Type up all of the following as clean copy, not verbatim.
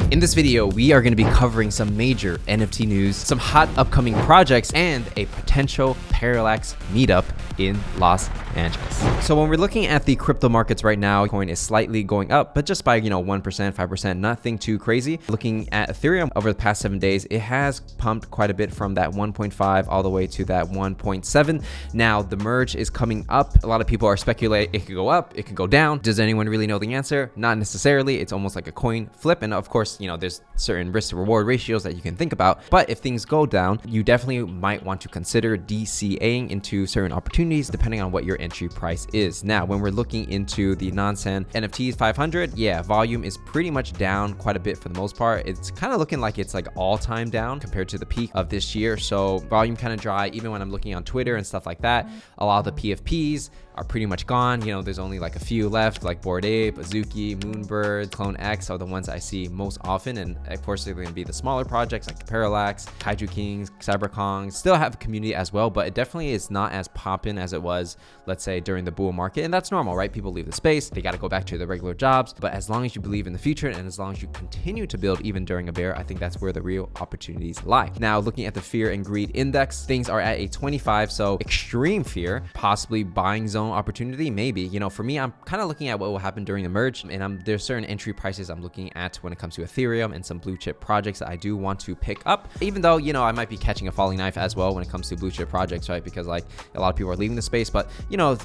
In this video, we are going to be covering some major NFT news, some hot upcoming projects, and a potential Parallax meetup in Los Angeles. So when we're looking at the crypto markets right now, coin is slightly going up, but just by 1%, 5%, nothing too crazy. Looking at Ethereum over the past 7 days, it has pumped quite a bit from that 1.5 all the way to that 1.7. Now the merge is coming up. A lot of people are speculating it could go up, it could go down. Does anyone really know the answer? Not necessarily. It's almost like a coin flip, and of course, there's certain risk to reward ratios that you can think about. But if things go down, you definitely might want to consider DCAing into certain opportunities depending on what your entry price is. Now, when we're looking into the non-sand NFTs 500, yeah, volume is pretty much down quite a bit for the most part. It's kind of looking like it's like all-time down compared to the peak of this year. So volume kind of dry. Even when I'm looking on Twitter and stuff like that, a lot of the PFPs are pretty much gone. There's only like a few left, like Bored Ape, Azuki, Moonbird, Clone X are the ones I see most often. And of course, they're going to be the smaller projects like Parallax, Kaiju Kings, CyberKong. Still have a community as well, but it definitely is not as poppin' as it was, let's say, during the bull market. And that's normal, right? People leave the space. They got to go back to their regular jobs. But as long as you believe in the future and as long as you continue to build even during a bear, I think that's where the real opportunities lie. Now, looking at the fear and greed index, things are at a 25. So extreme fear, possibly buying zone opportunity, maybe. For me, I'm kind of looking at what will happen during the merge, and there's certain entry prices I'm looking at when it comes to Ethereum and some blue chip projects that I do want to pick up, even though I might be catching a falling knife as well when it comes to blue chip projects, right? Because like a lot of people are leaving the space, but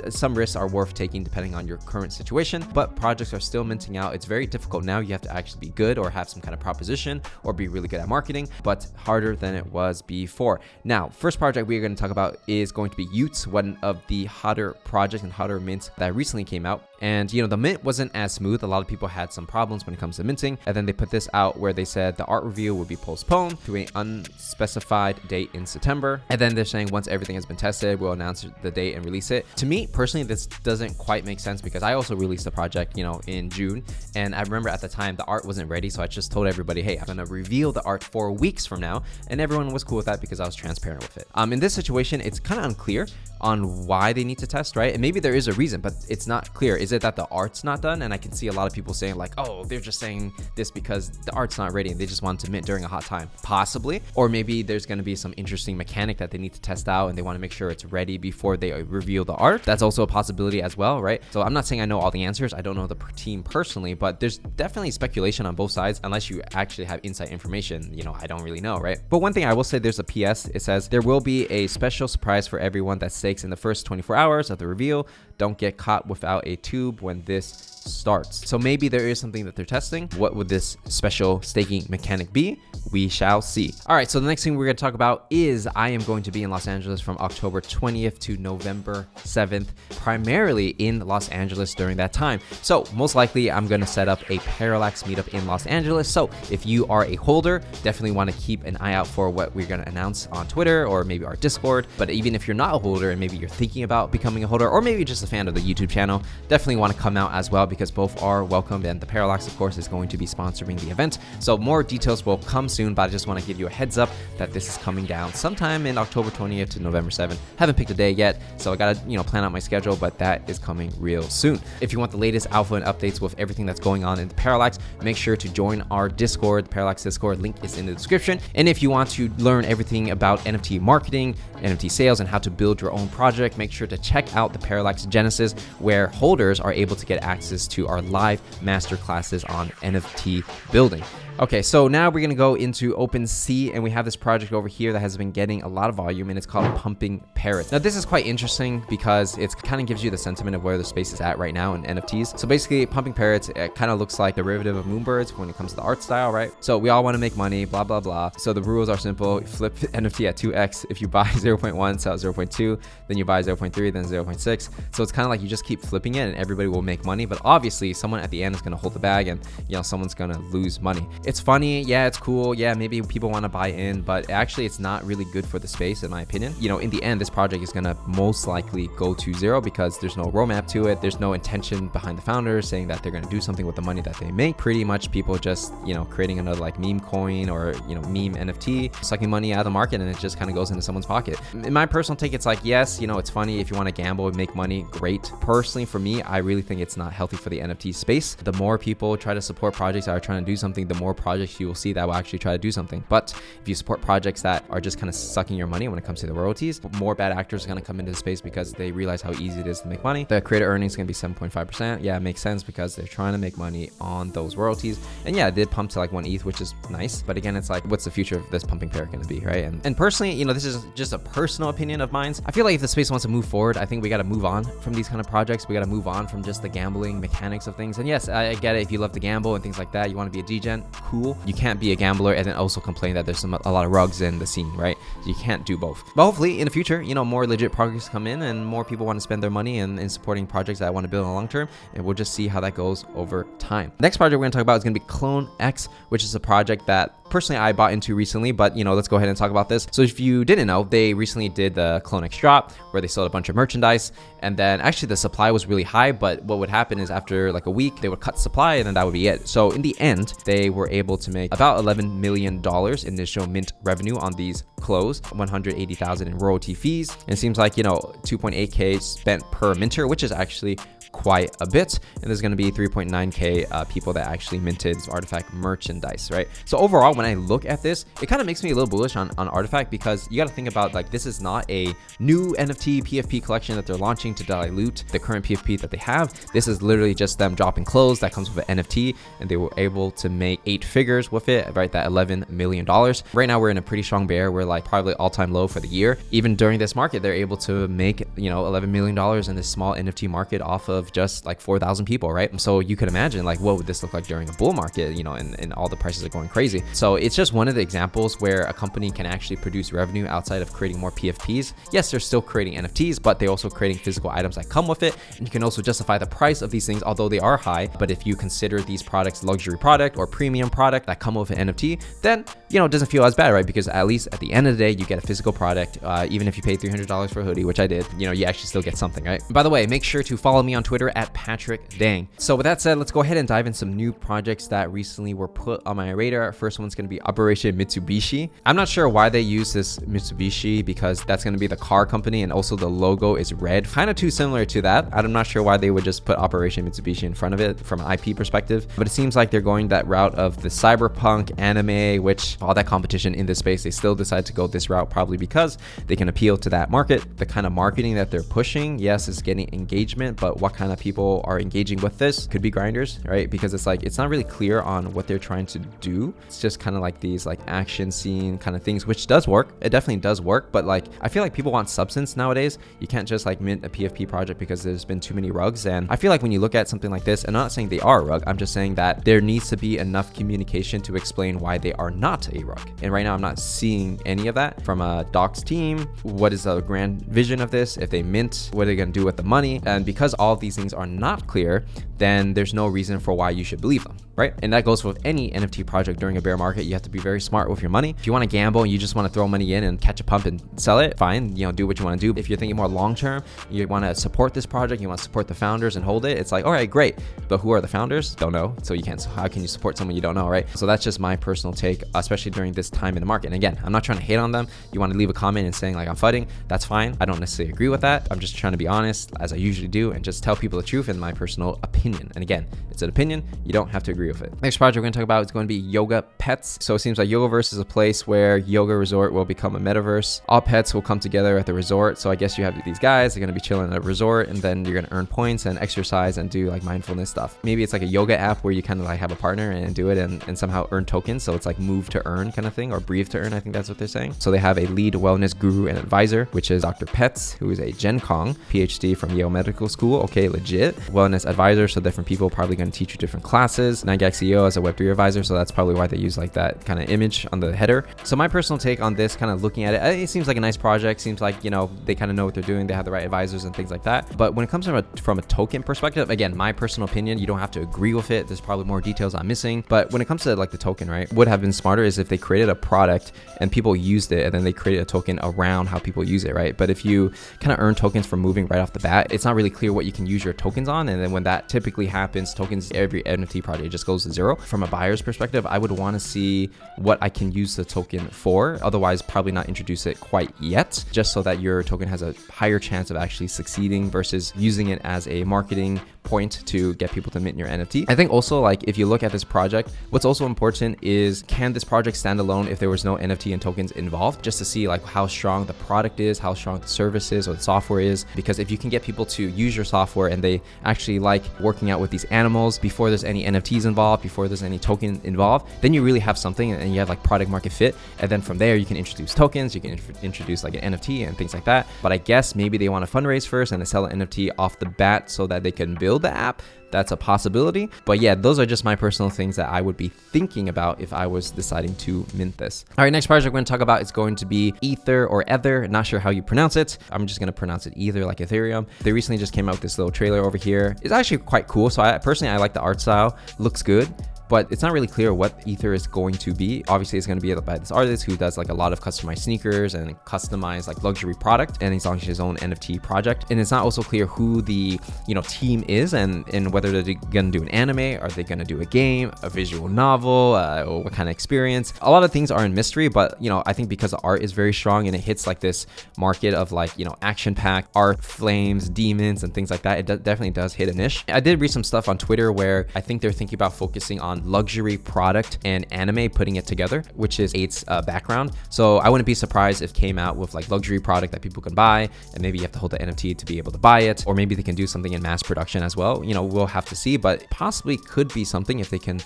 some risks are worth taking depending on your current situation. But projects are still minting out. It's very difficult now. You have to actually be good or have some kind of proposition or be really good at marketing, but harder than it was before. Now, first project we're going to talk about is going to be y00ts, one of the hotter projects and hotter mints that recently came out. And the mint wasn't as smooth. A lot of people had some problems when it comes to minting. And then they put this out where they said the art reveal would be postponed to an unspecified date in September. And then they're saying once everything has been tested, we'll announce the date and release it. To me personally, this doesn't quite make sense because I also released the project, in June. And I remember at the time the art wasn't ready. So I just told everybody, hey, I'm going to reveal the art 4 weeks from now. And everyone was cool with that because I was transparent with it. In this situation, it's kind of unclear on why they need to test, right? And maybe there is a reason, but it's not clear. Is it that the art's not done? And I can see a lot of people saying like, oh, they're just saying this because the art's not ready and they just want to mint during a hot time. Possibly. Or maybe there's going to be some interesting mechanic that they need to test out and they want to make sure it's ready before they reveal the art. That's also a possibility as well, right? So I'm not saying I know all the answers. I don't know the team personally, but there's definitely speculation on both sides unless you actually have inside information. I don't really know, right? But one thing I will say, there's a PS. It says there will be a special surprise for everyone that stakes in the first 24 hours of the reveal. Don't get caught without a tube when this starts. So maybe there is something that they're testing. What would this special staking mechanic be? We shall see. All right, so the next thing we're going to talk about is I am going to be in Los Angeles from October 20th to November 7th, primarily in Los Angeles during that time. So most likely I'm going to set up a Parallax meetup in Los Angeles. So if you are a holder, definitely want to keep an eye out for what we're going to announce on Twitter or maybe our Discord. But even if you're not a holder and maybe you're thinking about becoming a holder or maybe just a fan of the YouTube channel, definitely want to come out as well because both are welcome. And the Parallax, of course, is going to be sponsoring the event. So more details will come soon, but I just want to give you a heads up that this is coming down sometime in October 20th to November 7th. Haven't picked a day yet, so I got to, plan out my schedule, but that is coming real soon. If you want the latest alpha and updates with everything that's going on in the Parallax, make sure to join our Discord, the Parallax Discord. Link is in the description. And if you want to learn everything about NFT marketing, NFT sales, and how to build your own project, make sure to check out the Parallax Genesis, where holders are able to get access to our live master classes on NFT building. Okay, so now we're going to go into OpenSea, and we have this project over here that has been getting a lot of volume, and it's called Pumping Parrots. Now, this is quite interesting because it kind of gives you the sentiment of where the space is at right now in NFTs. So basically, Pumping Parrots, it kind of looks like a derivative of Moonbirds when it comes to the art style, right? So we all want to make money, blah, blah, blah. So the rules are simple. Flip NFT at 2x. If you buy 0.1, sell 0.2, then you buy 0.3, then 0.6. So it's kind of like you just keep flipping it and everybody will make money. But obviously, someone at the end is going to hold the bag and, someone's going to lose money. It's funny, yeah, it's cool, yeah, maybe people want to buy in, but actually it's not really good for the space in my opinion. In the end, this project is going to most likely go to zero because there's no roadmap to it. There's no intention behind the founders saying that they're going to do something with the money that they make. Pretty much people just, creating another like meme coin or, meme NFT, sucking money out of the market, and it just kind of goes into someone's pocket. In my personal take, it's like, yes, it's funny if you want to gamble and make money, great. Personally, for me, I really think it's not healthy for the NFT space. The more people try to support projects that are trying to do something, the more more projects you will see that will actually try to do something. But if you support projects that are just kind of sucking your money when it comes to the royalties, more bad actors are going to come into the space because they realize how easy it is to make money. The creator earnings is going to be 7.5%. Yeah, it makes sense because they're trying to make money on those royalties. And yeah, it did pump to like 1 ETH, which is nice. But again, it's like, what's the future of this pumping parrot going to be, right? And personally, you know, this is just a personal opinion of mine. I feel like if the space wants to move forward, I think we got to move on from these kind of projects. We got to move on from just the gambling mechanics of things. And yes, I get it. If you love to gamble and things like that, you want to be a degen, cool. You can't be a gambler and then also complain that there's a lot of rugs in the scene, right? You can't do both. But hopefully in the future, you know, more legit projects come in and more people want to spend their money in supporting projects that I want to build in the long term. And we'll just see how that goes over time. Next project we're going to talk about is going to be Clone X, which is a project that personally I bought into recently, but you know, let's go ahead and talk about this. So if you didn't know, they recently did the Clone X drop where they sold a bunch of merchandise, and then actually the supply was really high, but what would happen is after like a week, they would cut supply and then that would be it. So in the end, they were able to make about $11 million initial mint revenue on these clothes, 180,000 in royalty fees. And it seems like, you know, 2.8K spent per minter, which is actually quite a bit. And there's going to be 3.9K people that actually minted Artifact merchandise, right? So overall, when I look at this, it kind of makes me a little bullish on Artifact, because you got to think about like, this is not a new NFT PFP collection that they're launching to dilute the current PFP that they have. This is literally just them dropping clothes that comes with an NFT, and they were able to make 8 figures with it, right? That $11 million. Right now, we're in a pretty strong bear. We're like probably all-time low for the year. Even during this market, they're able to make, you know, $11 million in this small NFT market off of just like 4,000 people, right? So you could imagine like, what would this look like during a bull market, you know, and all the prices are going crazy. So it's just one of the examples where a company can actually produce revenue outside of creating more PFPs. Yes, they're still creating NFTs, but they're also creating physical items that come with it. And you can also justify the price of these things, although they are high. But if you consider these products luxury product or premium product that come with an NFT, then, you know, it doesn't feel as bad, right? Because at least at the end of the day, you get a physical product. Even if you pay $300 for a hoodie, which I did, you know, you actually still get something, right? By the way, make sure to follow me on Twitter at Patrick Dang. So with that said, let's go ahead and dive in some new projects that recently were put on my radar. First one's going to be Operation Mitsubishi. I'm not sure why they use this Mitsubishi, because that's going to be the car company, and also the logo is red, kind of too similar to that. I'm not sure why they would just put Operation Mitsubishi in front of it from an IP perspective, but it seems like they're going that route of the cyberpunk anime, which all that competition in this space, they still decide to go this route probably because they can appeal to that market. The kind of marketing that they're pushing, yes, is getting engagement, but what kind of people are engaging with this? Could be grinders, right? Because it's like, it's not really clear on what they're trying to do. It's just kind of like these like action scene kind of things, which does work. It definitely does work, but like, I feel like people want substance nowadays. You can't just like mint a PFP project because there's been too many rugs. And I feel like when you look at something like this, and I'm not saying they are a rug, I'm just saying that there needs to be enough communication to explain why they are not a rug. And right now I'm not seeing any of that from a docs team. What is the grand vision of this? If they mint, what are they going to do with the money? And because all of these things are not clear, then there's no reason for why you should believe them, right? And that goes with any NFT project during a bear market. You have to be very smart with your money. If you want to gamble and you just want to throw money in and catch a pump and sell it, fine, you know, do what you want to do. If you're thinking more long-term, you want to support this project, you want to support the founders and hold it, it's like, all right, great. But who are the founders? Don't know. So you can't, how can you support someone you don't know, right? So that's just my personal take, especially during this time in the market. And again, I'm not trying to hate on them. You want to leave a comment and saying like, I'm fighting, that's fine. I don't necessarily agree with that. I'm just trying to be honest, as I usually do, and just tell people the truth and my personal opinion. And again, it's an opinion. You don't have to agree with it. Next project we're going to talk about is going to be YogaPetz. So it seems like Yogaverse is a place where yoga resort will become a metaverse. All pets will come together at the resort. So I guess you have these guys, they're going to be chilling at a resort, and then you're going to earn points and exercise and do like mindfulness stuff. Maybe it's like a yoga app where you kind of like have a partner and do it and somehow earn tokens. So it's like move to earn kind of thing, or breathe to earn. I think that's what they're saying. So they have a lead wellness guru and advisor, which is Dr. Petz, who is a Gen Kong PhD from Yale Medical School. Okay, legit wellness advisor. So different people probably going to teach you different classes. 9gag CEO as a Web3 advisor. So that's probably why they use like that kind of image on the header. So my personal take on this, kind of looking at it, it seems like a nice project. Seems like, you know, they kind of know what they're doing. They have the right advisors and things like that. But when it comes from a token perspective, again, my personal opinion, you don't have to agree with it. There's probably more details I'm missing. But when it comes to like the token, right, would have been smarter is if they created a product and people used it, and then they created a token around how people use it, right? But if you kind of earn tokens from moving right off the bat, it's not really clear what you can use your tokens on. And then when that typically happens, tokens, every NFT project just goes to zero. From a buyer's perspective, I would want to see what I can use the token for. Otherwise, probably not introduce it quite yet, just so that your token has a higher chance of actually succeeding versus using it as a marketing point to get people to mint your NFT. I think also like if you look at this project, what's also important is can this project stand alone if there was no NFT and tokens involved, just to see like how strong the product is, how strong the service is or the software is. Because if you can get people to use your software and they actually like working out with these animals before there's any NFTs involved, before there's any token involved, then you really have something and you have like product market fit. And then from there you can introduce tokens, you can introduce like an NFT and things like that. But I guess maybe they want to fundraise first and they sell an NFT off the bat so that they can build the app. That's a possibility. But yeah, those are just my personal things that I would be thinking about if I was deciding to mint this. All right, next project we're going to talk about is going to be Ether or Ether. Not sure how you pronounce it. I'm just going to pronounce it Ether, like Ethereum. They recently just came out with this little trailer over here. It's actually quite cool. So I like the art style. Looks good. But it's not really clear what Ether is going to be. Obviously, it's going to be by this artist who does like a lot of customized sneakers and customized like luxury product, and he's launching his own NFT project. And it's not also clear who the team is and whether they're going to do an anime, are they going to do a game, a visual novel, or what kind of experience. A lot of things are in mystery, but I think because the art is very strong and it hits like this market of like action-packed art, flames, demons, and things like that, it definitely does hit a niche. I did read some stuff on Twitter where I think they're thinking about focusing on luxury product and anime, putting it together, which is 8's background. So I wouldn't be surprised if it came out with like luxury product that people can buy, and maybe you have to hold the NFT to be able to buy it, or maybe they can do something in mass production as well. We'll have to see, but possibly could be something if they can,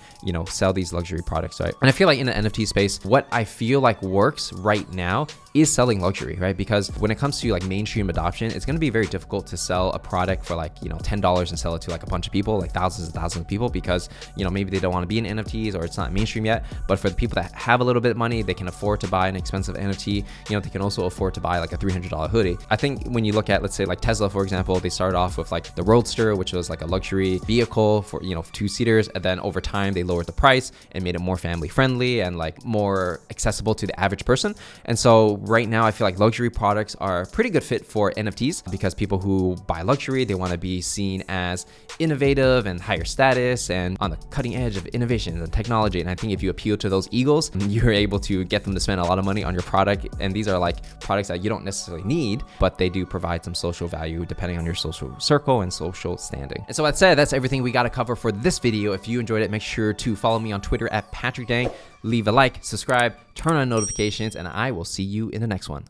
sell these luxury products, right? And I feel like in the NFT space, what I feel like works right now is selling luxury, right? Because when it comes to like mainstream adoption, it's going to be very difficult to sell a product for like, $10 and sell it to like a bunch of people, like thousands and thousands of people, because, maybe they don't want to be in NFTs or it's not mainstream yet. But for the people that have a little bit of money, they can afford to buy an expensive NFT. They can also afford to buy like a $300 hoodie. I think when you look at, let's say like Tesla, for example, they started off with like the Roadster, which was like a luxury vehicle for, 2-seaters. And then over time, they lowered the price and made it more family friendly and like more accessible to the average person. And so right now, I feel like luxury products are a pretty good fit for NFTs because people who buy luxury, they want to be seen as innovative and higher status and on the cutting edge of innovation and technology. And I think if you appeal to those egos, you're able to get them to spend a lot of money on your product. And these are like products that you don't necessarily need, but they do provide some social value depending on your social circle and social standing. And so that said, that's everything we got to cover for this video. If you enjoyed it, make sure to follow me on Twitter at PatrickDang. Leave a like, subscribe, turn on notifications, and I will see you in the next one.